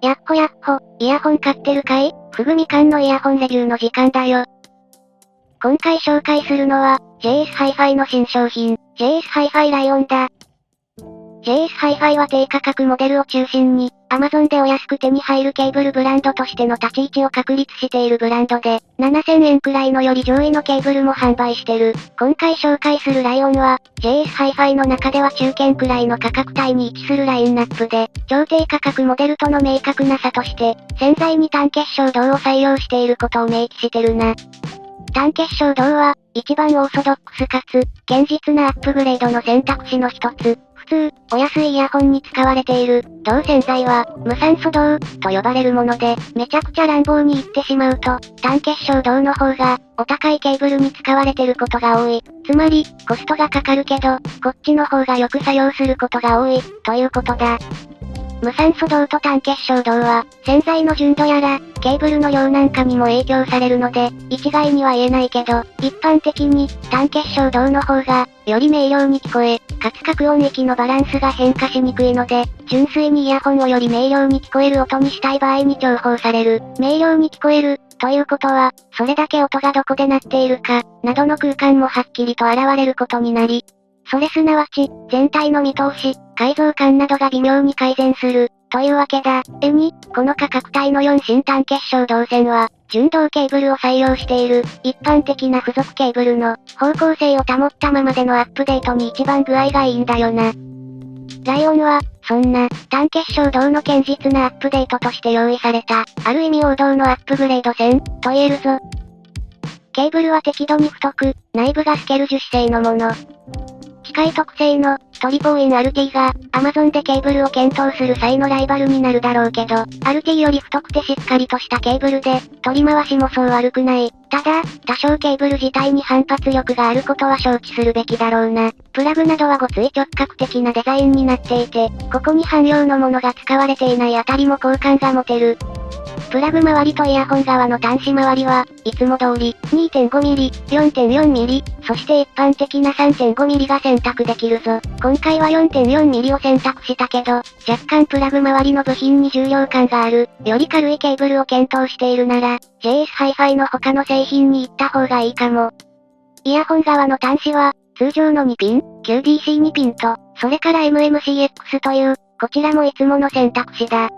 やっほやっほ、イヤホン買ってるかい？ふぐみかんのイヤホンレビューの時間だよ。今回紹介するのは、JS Hi-Fi の新商品、JS Hi-Fi ライオンだ。JS Hi-Fi は低価格モデルを中心に、Amazon でお安く手に入るケーブルブランドとしての立ち位置を確立しているブランドで、7000円くらいのより上位のケーブルも販売してる。今回紹介するライオンは、JS Hi-Fi の中では中堅くらいの価格帯に位置するラインナップで、超低価格モデルとの明確な差として、潜在に単結晶銅を採用していることを明記してるな。単結晶銅は、一番オーソドックスかつ、堅実なアップグレードの選択肢の一つ。普通、お安いイヤホンに使われている、銅洗剤は、無酸素銅、と呼ばれるもので、めちゃくちゃ乱暴に言ってしまうと、単結晶銅の方が、お高いケーブルに使われてることが多い。つまり、コストがかかるけど、こっちの方がよく作用することが多い、ということだ。無酸素銅と単結晶銅は、洗剤の純度やら、ケーブルの量なんかにも影響されるので、一概には言えないけど、一般的に、単結晶銅の方が、より明瞭に聞こえ、かつ各音域のバランスが変化しにくいので、純粋にイヤホンをより明瞭に聞こえる音にしたい場合に重宝される。明瞭に聞こえる、ということは、それだけ音がどこで鳴っているか、などの空間もはっきりと現れることになり、それすなわち、全体の見通し、解像感などが微妙に改善する、というわけだ。この価格帯の4新単結晶銅線は、純銅ケーブルを採用している、一般的な付属ケーブルの、方向性を保ったままでのアップデートに一番具合がいいんだよな。ライオンは、そんな、単結晶銅の堅実なアップデートとして用意された、ある意味王道のアップグレード線、と言えるぞ。ケーブルは適度に太く、内部が透ける樹脂製のもの。機械特製の、トリポーイン RT が、Amazon でケーブルを検討する際のライバルになるだろうけど、RT より太くてしっかりとしたケーブルで、取り回しもそう悪くない。ただ、多少ケーブル自体に反発力があることは承知するべきだろうな。プラグなどはごつい直角的なデザインになっていて、ここに汎用のものが使われていないあたりも好感が持てる。プラグ周りとイヤホン側の端子周りは、いつも通り、2.5mm、4.4mm、そして一般的な 3.5mm が選択できるぞ。今回は 4.4mm を選択したけど、若干プラグ周りの部品に重量感がある、より軽いケーブルを検討しているなら、JS Hi-Fi の他の製品に行った方がいいかも。イヤホン側の端子は、通常の2ピン、QDC2 ピンと、それから MMCX という、こちらもいつもの選択肢だ。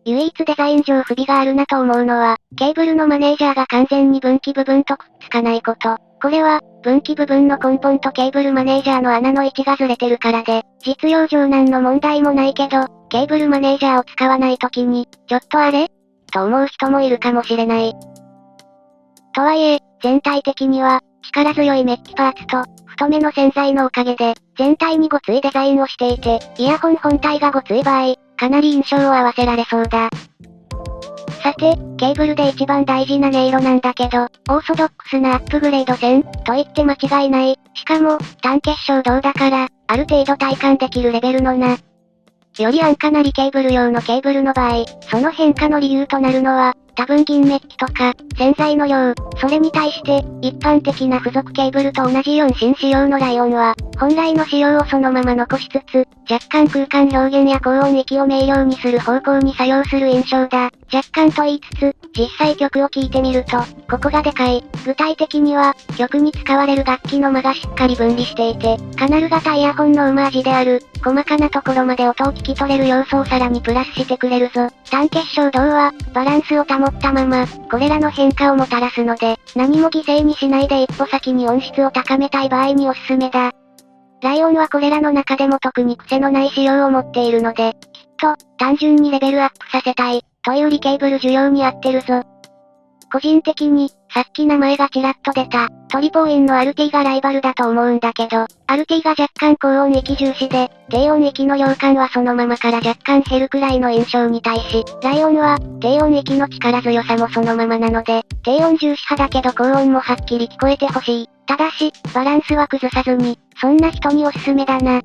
唯一デザイン上不備があるなと思うのは、ケーブルのマネージャーが完全に分岐部分とくっつかないこと。これは、分岐部分の根本とケーブルマネージャーの穴の位置がずれてるからで、実用上何の問題もないけど、ケーブルマネージャーを使わないときに、ちょっとあれ？と思う人もいるかもしれない。とはいえ、全体的には、力強いメッキパーツと、太めの洗剤のおかげで、全体にごついデザインをしていて、イヤホン本体がごつい場合、かなり印象を合わせられそうだ。さて、ケーブルで一番大事な音色なんだけど、オーソドックスなアップグレード線、と言って間違いない。しかも、単結晶銅だから、ある程度体感できるレベルのな。より安価なリケーブル用のケーブルの場合、その変化の理由となるのは、多分銀メッキとか、洗剤の量、それに対して、一般的な付属ケーブルと同じ4新仕様のライオンは、本来の仕様をそのまま残しつつ、若干空間表現や高音域を明瞭にする方向に作用する印象だ。若干と言いつつ、実際曲を聴いてみると、ここがでかい。具体的には、曲に使われる楽器の間がしっかり分離していて、カナル型イヤホンの馬味である、細かなところまで音を聞き取れる要素をさらにプラスしてくれるぞ。単結晶銅は、バランスを保ったまま、これらの変化をもたらすので、何も犠牲にしないで一歩先に音質を高めたい場合におすすめだ。ライオンはこれらの中でも特に癖のない仕様を持っているので、きっと、単純にレベルアップさせたい、というリケーブル需要に合ってるぞ。個人的に、さっき名前がちらっと出た、トリポーインの RT がライバルだと思うんだけど、RT が若干高音域重視で、低音域の量感はそのままから若干減るくらいの印象に対し、ライオンは、低音域の力強さもそのままなので、低音重視派だけど高音もはっきり聞こえてほしい。ただし、バランスは崩さずに、そんな人におすすめだな。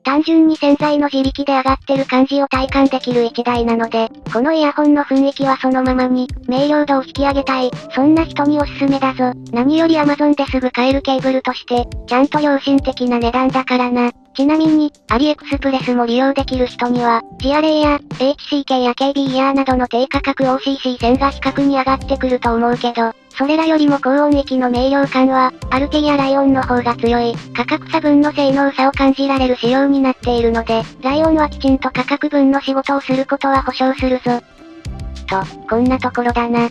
単純に洗剤の自力で上がってる感じを体感できる1台なので、このイヤホンの雰囲気はそのままに、明瞭度を引き上げたい、そんな人におすすめだぞ。何より Amazon ですぐ買えるケーブルとして、ちゃんと良心的な値段だからな。ちなみに、アリエクスプレスも利用できる人には、ジアレイや、HCK や KB イヤーなどの低価格 OCC 線が比較に上がってくると思うけど、それらよりも高音域の明瞭感は、アルティやライオンの方が強い。価格差分の性能差を感じられる仕様になっているので、ライオンはきちんと価格分の仕事をすることは保証するぞ。と、こんなところだな。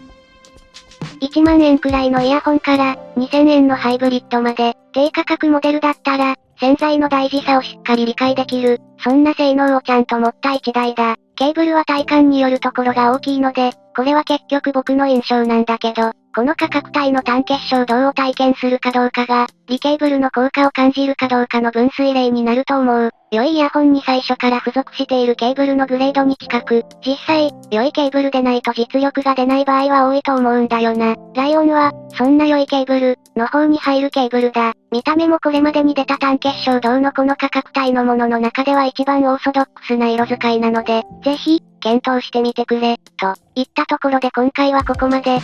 1万円くらいのイヤホンから、2000円のハイブリッドまで、低価格モデルだったら、洗剤の大事さをしっかり理解できる、そんな性能をちゃんと持った1台だ。ケーブルは体感によるところが大きいので、これは結局僕の印象なんだけど、この価格帯の単結晶銅を体験するかどうかが、リケーブルの効果を感じるかどうかの分水嶺になると思う。良いイヤホンに最初から付属しているケーブルのグレードに近く、実際、良いケーブルでないと実力が出ない場合は多いと思うんだよな。ライオンは、そんな良いケーブル、の方に入るケーブルだ。見た目もこれまでに出た単結晶銅のこの価格帯のものの中では一番オーソドックスな色使いなので、ぜひ、検討してみてくれ、といったところで今回はここまで。